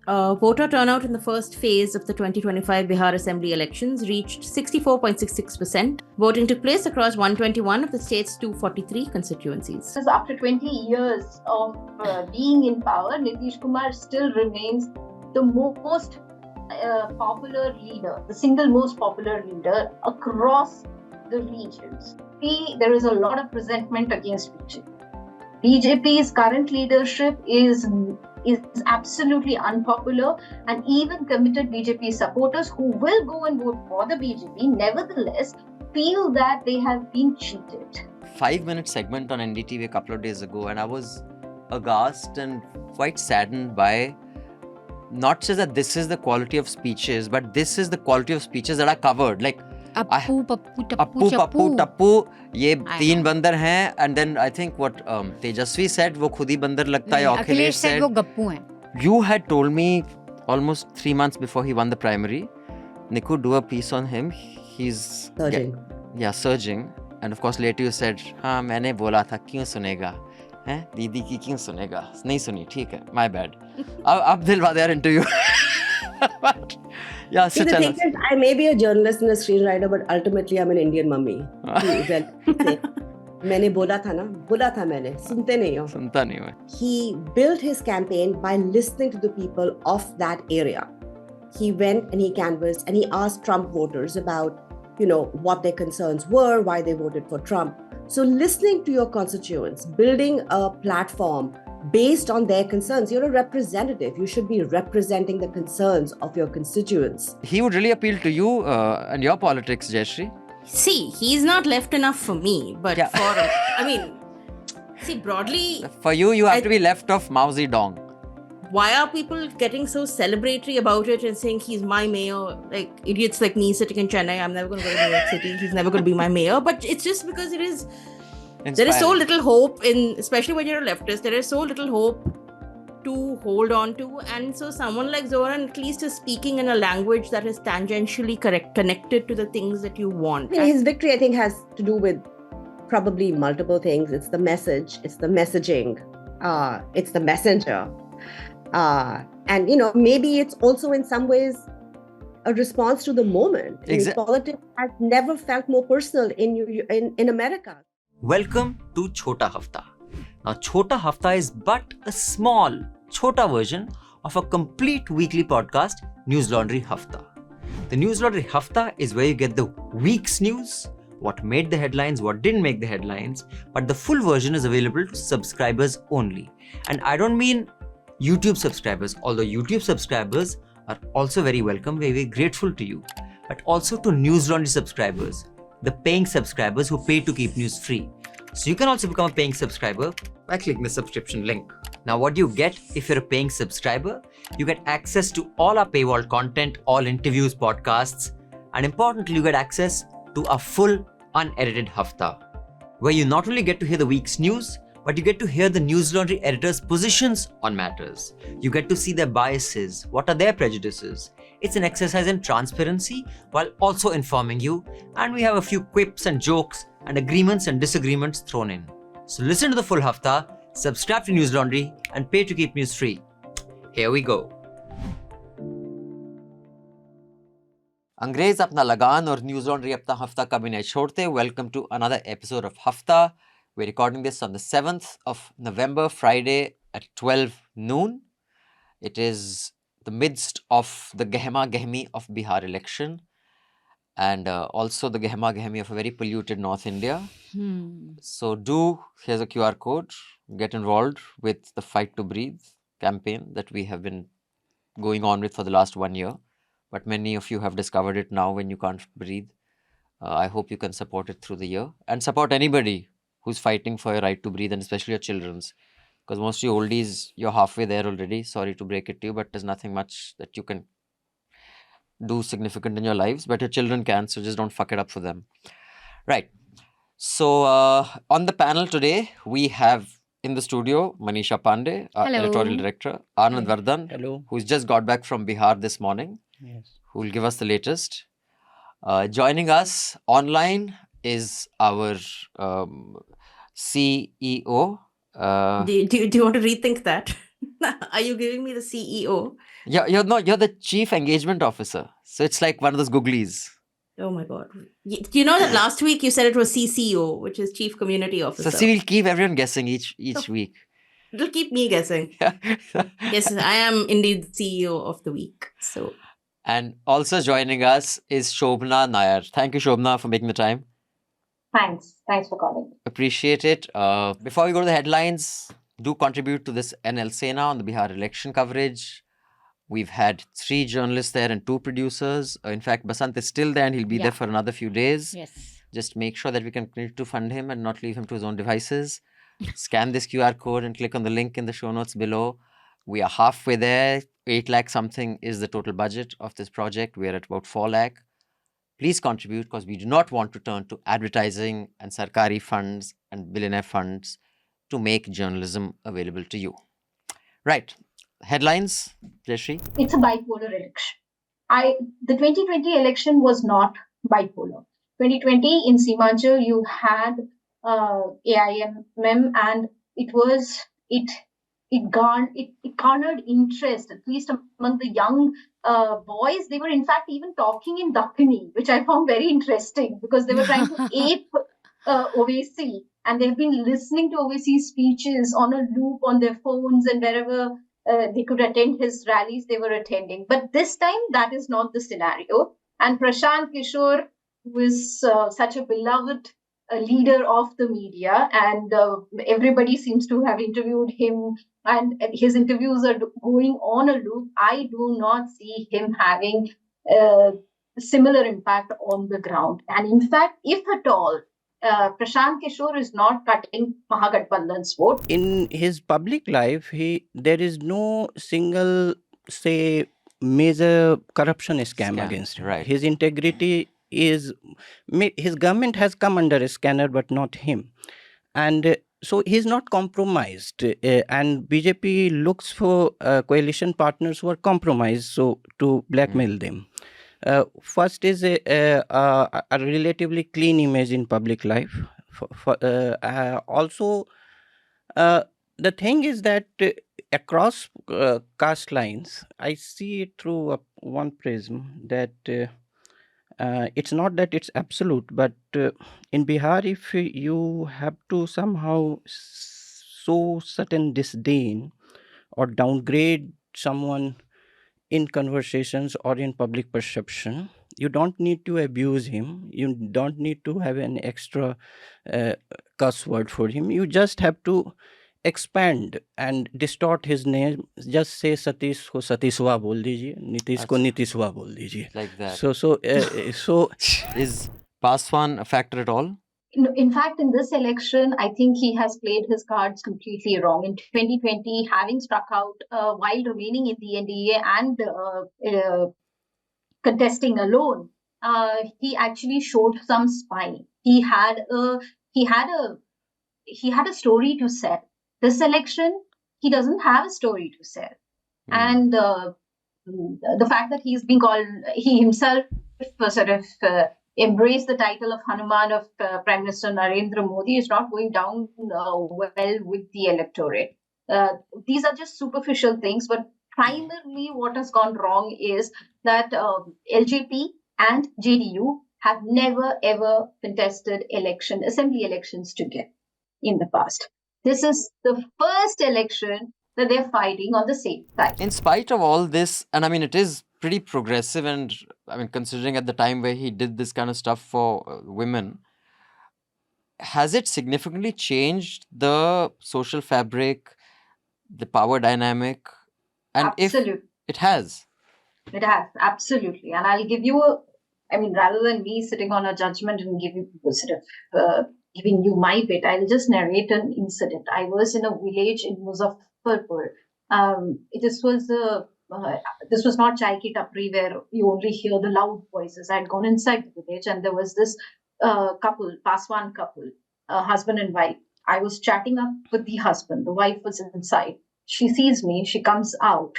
Voter turnout in the first phase of the 2025 Bihar Assembly elections reached 64.66%. Voting took place across 121 of the state's 243 constituencies. After 20 years of being in power, Nitish Kumar still remains the most popular leader, the single most popular leader across the regions. There is a lot of resentment against BJP. BJP's current leadership is absolutely unpopular, and even committed BJP supporters who will go and vote for the BJP nevertheless feel that they have been cheated. 5-minute segment on NDTV a couple of days ago, and I was aghast and quite saddened by not just that this is the quality of speeches, but this is the quality of speeches that are covered. Like Appu, Pappu, Tappu, ये तीन बंदर हैं, and then I think what Tejashree said, वो खुद ही बंदर लगता है. Akhilesh said वो गप्पू हैं. You had told me almost 3 months before he won the primary, Niku, do a piece on him. He's surging. Surging. And of course later you said, हाँ मैंने बोला था, क्यों सुनेगा? हैं दीदी की क्यों सुनेगा? नहीं सुनी, ठीक है, my bad. अब दिलवा दे यार interview. But yeah, See, the thing is, I may be a journalist and a screenwriter, but ultimately I'm an Indian mummy. मैंने बोला था मैंने, सुनते नहीं हो. सुनता नहीं हो. He built his campaign by listening to the people of that area. He went and he canvassed and he asked Trump voters about, what their concerns were, why they voted for Trump. So listening to your constituents, building a platform based on their concerns. You're a representative. You should be representing the concerns of your constituents. He would really appeal to you and your politics, Jayashree. See, he's not left enough for me, but broadly... For you have to be left of Mao Zedong. Why are people getting so celebratory about it and saying he's my mayor? Like idiots like me sitting in Chennai, I'm never going to go to New York City. He's never going to be my mayor. But it's just because there is so little hope especially when you're a leftist, there is so little hope to hold on to. And so someone like Zohran at least is speaking in a language that is tangentially connected to the things that you want. His victory, I think, has to do with probably multiple things. It's the message, it's the messaging, it's the messenger. And maybe it's also in some ways a response to the moment. Politics has never felt more personal in America. Welcome to Chhota Hafta. Now, Chhota Hafta is but a small, chhota version of a complete weekly podcast, Newslaundry Hafta. The Newslaundry Hafta is where you get the week's news, what made the headlines, what didn't make the headlines, but the full version is available to subscribers only. And I don't mean YouTube subscribers, although YouTube subscribers are also very welcome, very, very grateful to you, but also to Newslaundry subscribers, the paying subscribers who pay to keep news free. So you can also become a paying subscriber by clicking the subscription link. Now what do you get if you're a paying subscriber? You get access to all our paywall content, all interviews, podcasts, and importantly, you get access to a full unedited Hafta, where you not only get to hear the week's news, but you get to hear the Newslaundry editors' positions on matters. You get to see their biases, what are their prejudices. It's an exercise in transparency while also informing you, and we have a few quips and jokes and agreements and disagreements thrown in. So listen to the full Hafta, subscribe to Newslaundry, and pay to keep news free. Here we go. अंग्रेज अपना लगान और Newslaundry अपना हफ्ता कभी नहीं छोड़ते. Welcome to another episode of Hafta. We're recording this on the 7th of November, Friday at 12 noon. It is the midst of the Gehma-Gehmi of Bihar election and also the Gehma-Gehmi of a very polluted North India. So here's a QR code, get involved with the Fight to Breathe campaign that we have been going on with for the last 1 year. But many of you have discovered it now when you can't breathe. I hope you can support it through the year and support anybody who's fighting for your right to breathe, and especially your children's. Because most of you oldies, you're halfway there already. Sorry to break it to you, but there's nothing much that you can do significant in your lives. But your children can, so just don't fuck it up for them. Right. So on the panel today, we have in the studio Manisha Pande, our editorial director, Anand, Vardhan, who's just got back from Bihar this morning, who will give us the latest. Joining us online is our CEO. Do you want to rethink that? Are you giving me the CEO? You're the chief engagement officer. So it's like one of those googlies. Oh my God. You know that last week you said it was CCO, which is Chief Community Officer. So see, we'll keep everyone guessing each week. It'll keep me guessing. Yes, I am indeed CEO of the week. So. And also joining us is Sobhana Nair. Thank you, Sobhana, for making the time. Thanks for calling. Appreciate it. Before we go to the headlines, do contribute to this NL Sena on the Bihar election coverage. We've had 3 journalists there and 2 producers. In fact, Basant is still there and he'll be there for another few days. Yes. Just make sure that we can continue to fund him and not leave him to his own devices. Scan this QR code and click on the link in the show notes below. We are halfway there. 8 lakh something is the total budget of this project. We are at about 4 lakh. Please contribute because we do not want to turn to advertising and sarkari funds and billionaire funds to make journalism available to you. Right. Headlines, Jayashree? It's a bipolar election. The 2020 election was not bipolar. 2020 in Seemanchal, you had AIMM, and it garnered interest, at least among the young boys. They were in fact even talking in Dakkini, which I found very interesting because they were trying to ape Owaisi, and they've been listening to Owaisi's speeches on a loop on their phones, and wherever they could attend his rallies, they were attending. But this time, that is not the scenario. And Prashant Kishore, who is such a beloved leader of the media, and everybody seems to have interviewed him, and his interviews are going on a loop. I do not see him having similar impact on the ground. And in fact, if at all, Prashant Kishore is not cutting Mahagathbandhan's vote. In his public life, there is no single, say, major corruption scam against him. Right. His integrity is, his government has come under a scanner, but not him. And so he's not compromised. And BJP looks for coalition partners who are compromised, so to blackmail them. First is a relatively clean image in public life. Also, the thing is that across caste lines, I see it through one prism that it's not that it's absolute, but in Bihar, if you have to somehow show certain disdain or downgrade someone in conversations or in public perception, you don't need to abuse him. You don't need to have an extra cuss word for him. You just have to expand and distort his name. Just say Satish ko Satishwa bol dijiye, Nitish ko Nitishwa bol dijiye. Like that. So is Paswan a factor at all? In fact, in this election, I think he has played his cards completely wrong. In 2020, having struck out while remaining in the NDA and contesting alone, he actually showed some spine. He had a story to sell. This election, he doesn't have a story to sell, and the fact that he's been called, he himself sort of embrace the title of Hanuman of Prime Minister Narendra Modi is not going down well with the electorate. These are just superficial things, but primarily what has gone wrong is that LJP and JDU have never ever contested assembly elections together in the past. This is the first election that they're fighting on the same side. In spite of all this, and I mean, it is pretty progressive, and I mean, considering at the time where he did this kind of stuff for women, has it significantly changed the social fabric, the power dynamic? And Absolutely. If it has. It has, absolutely. And I'll give you rather than me sitting on a judgment and giving you my bit, I'll just narrate an incident. I was in a village in Muzaffarpur. This was not Chai Ki Tapri where you only hear the loud voices. I had gone inside the village and there was this Paswan couple, husband and wife. I was chatting up with the husband. The wife was inside. She sees me. She comes out.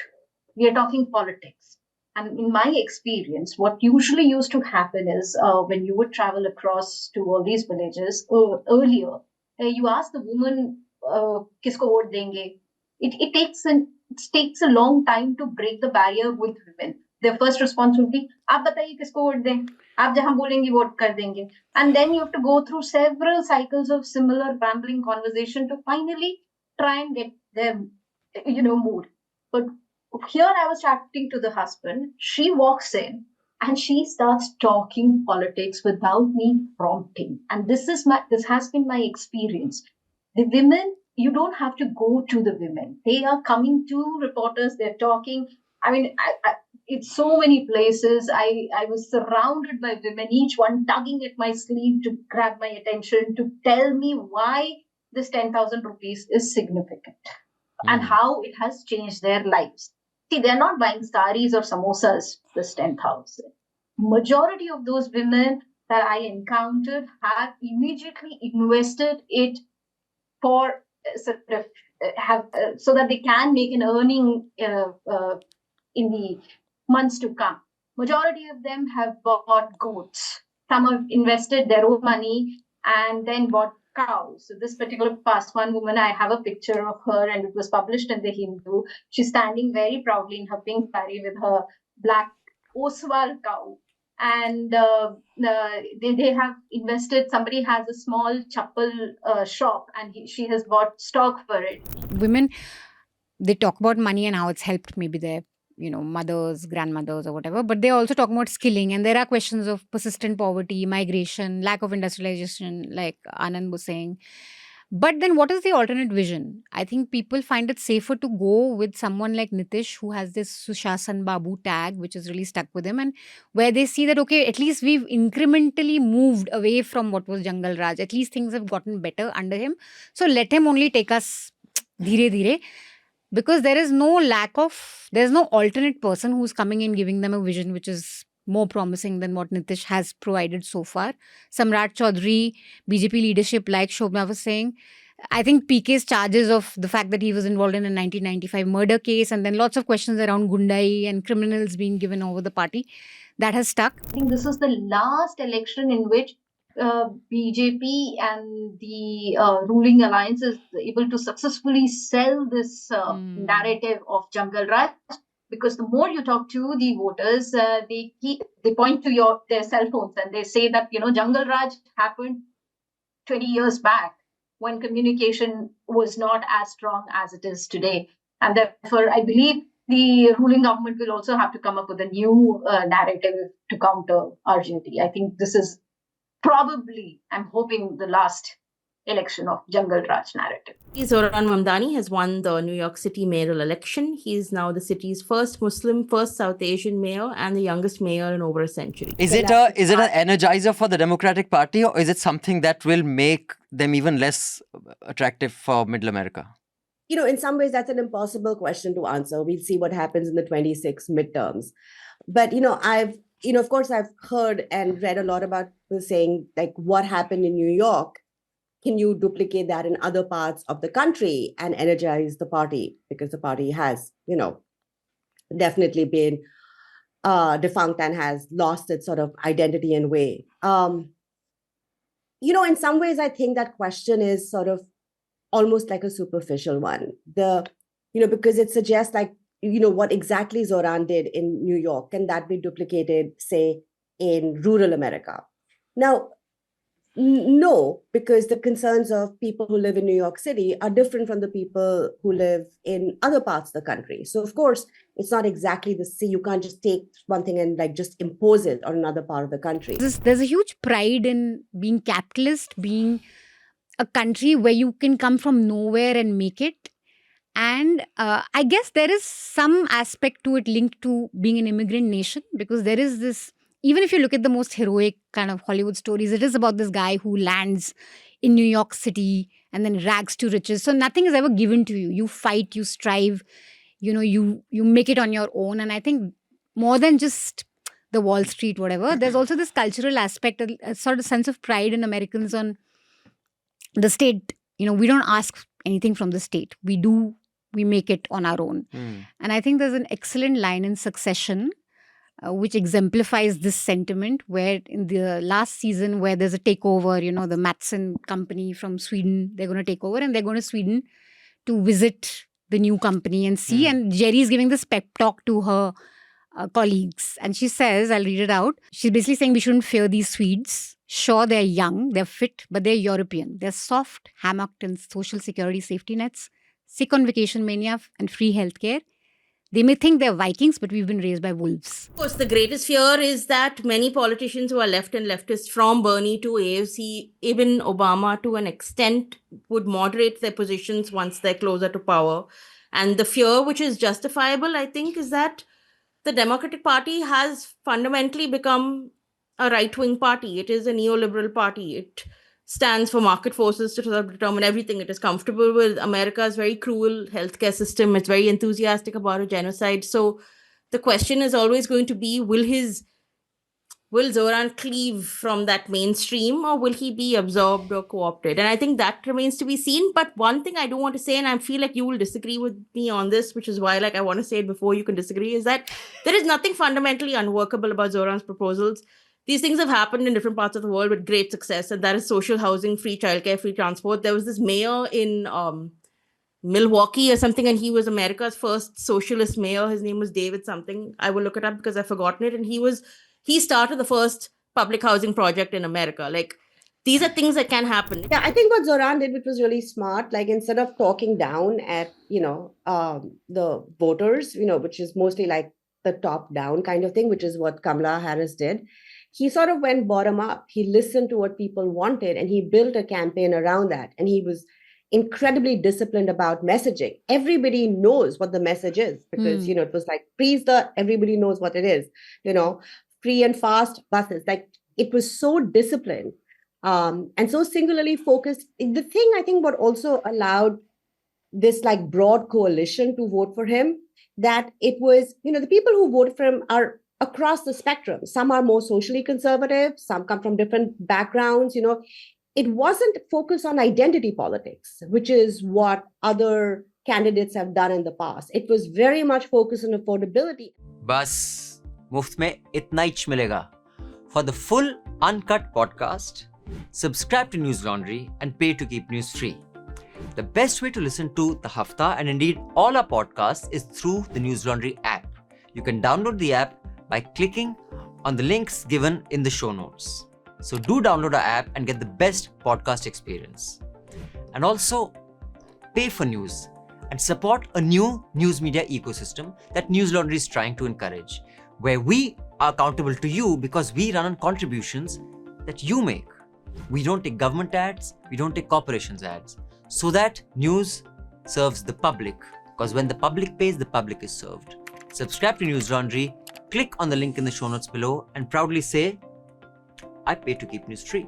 We are talking politics. And in my experience, what usually used to happen is when you would travel across to all these villages earlier, you ask the woman, kisko vote denge? It takes takes a long time to break the barrier with women. Their first response would be, आप बताइए किसको vote दें, आप जहाँ बोलेंगे vote कर देंगे. And then you have to go through several cycles of similar rambling conversation to finally try and get them, moved. But here I was chatting to the husband. She walks in and she starts talking politics without me prompting. And this has been my experience. The women, you don't have to go to the women. They are coming to reporters, they're talking. I mean, it's so many places. I was surrounded by women, each one tugging at my sleeve to grab my attention, to tell me why this 10,000 rupees is significant and how it has changed their lives. See, they're not buying saris or samosas, this 10,000. Majority of those women that I encountered have immediately invested it for sort of so that they can make an earning in the months to come. Majority of them have bought goats. Some have invested their own money and then bought cows. So this particular Paswan woman, I have a picture of her and it was published in the Hindu. She's standing very proudly in her pink sari with her black Oswal cow. And they have invested, somebody has a small chappal shop and she has bought stock for it. Women, they talk about money and how it's helped maybe their mothers, grandmothers or whatever, but they also talk about skilling, and there are questions of persistent poverty, migration, lack of industrialization, like Anand was saying. But then what is the alternate vision? I think people find it safer to go with someone like Nitish, who has this Sushasan Babu tag, which is really stuck with him, and where they see that, okay, at least we've incrementally moved away from what was Jungle Raj. At least things have gotten better under him. So let him only take us dhire dhire. Because there's no alternate person who's coming in giving them a vision which is more promising than what Nitish has provided so far. Samrat Chaudhary, BJP leadership, like Shobhana was saying, I think PK's charges of the fact that he was involved in a 1995 murder case and then lots of questions around Gundai and criminals being given over the party, that has stuck. I think this is the last election in which BJP and the ruling alliance is able to successfully sell this narrative of Jungle Raj, because the more you talk to the voters, they point to their cell phones and they say that Jungle Raj happened 20 years back when communication was not as strong as it is today, and therefore I believe the ruling government will also have to come up with a new narrative to counter RJD. I think this is probably, I'm hoping, the last election of Jungle Raj narrative. Zohran Mamdani has won the New York City mayoral election. He is now the city's first Muslim, first South Asian mayor, and the youngest mayor in over a century. Is it an energizer for the Democratic Party, or is it something that will make them even less attractive for Middle America? In some ways, that's an impossible question to answer. We'll see what happens in the 26 midterms. But, of course, I've heard and read a lot about people saying, like, what happened in New York? Can you duplicate that in other parts of the country and energize the party? Because the party has, definitely been defunct and has lost its sort of identity and way. In some ways, I think that question is sort of almost like a superficial one. Because it suggests like, what exactly Zohran did in New York, can that be duplicated, say, in rural America? Now, no, because the concerns of people who live in New York City are different from the people who live in other parts of the country. So, of course, it's not exactly the same. You can't just take one thing and just impose it on another part of the country. There's a huge pride in being capitalist, being a country where you can come from nowhere and make it. And I guess there is some aspect to it linked to being an immigrant nation, because there is this, even if you look at the most heroic kind of Hollywood stories, it is about this guy who lands in New York City and then rags to riches. So nothing is ever given to you. You fight, you strive, you make it on your own. And I think more than just the Wall Street, whatever, there's also this cultural aspect, a sort of sense of pride in Americans on the state. We don't ask anything from the state. We make it on our own. And I think there's an excellent line in Succession which exemplifies this sentiment, where in the last season where there's a takeover, the Matson company from Sweden, they're going to take over and they're going to Sweden to visit the new company and see. And Jerry is giving this pep talk to her colleagues. And she says, I'll read it out. She's basically saying we shouldn't fear these Swedes. Sure, they're young, they're fit, but they're European. They're soft, hammocked in social security safety nets, sick on vacation mania and free healthcare. They may think they're Vikings, but we've been raised by wolves. Of course, the greatest fear is that many politicians who are left and leftist, from Bernie to AOC, even Obama to an extent, would moderate their positions once they're closer to power. And the fear, which is justifiable, I think, is that the Democratic Party has fundamentally become a right-wing party. It is a neoliberal party. It stands for market forces to sort of determine everything. It is comfortable with America's very cruel healthcare system. It's very enthusiastic about a genocide. So the question is always going to be, will Zohran cleave from that mainstream, or will he be absorbed or co-opted? And I think that remains to be seen. But one thing I do want to say, and I feel like you will disagree with me on this, which is why I want to say it before you can disagree, is that there is nothing fundamentally unworkable about Zohran's proposals. These things have happened in different parts of the world with great success, and that is social housing, free childcare, free transport. There was this mayor in Milwaukee or something, and he was America's first socialist mayor. His name was David something. I will look it up because I've forgotten it. And he started the first public housing project in America. These are things that can happen. Yeah, I think what Zohran did, which was really smart, instead of talking down at, the voters, which is mostly the top down kind of thing, which is what Kamala Harris did. He sort of went bottom up. He listened to what people wanted and he built a campaign around that. And he was incredibly disciplined about messaging. Everybody knows what the message is because, it was everybody knows what it is, free and fast buses. It was so disciplined and so singularly focused. The thing I think what also allowed this broad coalition to vote for him, that it was, the people who voted for him are across the spectrum. Some are more socially conservative, some come from different backgrounds, It wasn't focused on identity politics, which is what other candidates have done in the past. It was very much focused on affordability. Bas, muft mein itna ich milega. For the full uncut podcast, subscribe to Newslaundry and pay to keep news free. The best way to listen to the Hafta and indeed all our podcasts is through the Newslaundry app. You can download the app by clicking on the links given in the show notes. So do download our app and get the best podcast experience. And also pay for news and support a new news media ecosystem that Newslaundry is trying to encourage, where we are accountable to you because we run on contributions that you make. We don't take government ads, we don't take corporations ads, so that news serves the public, because when the public pays, the public is served. Subscribe to Newslaundry, click on the link in the show notes below and proudly say, I pay to keep news free.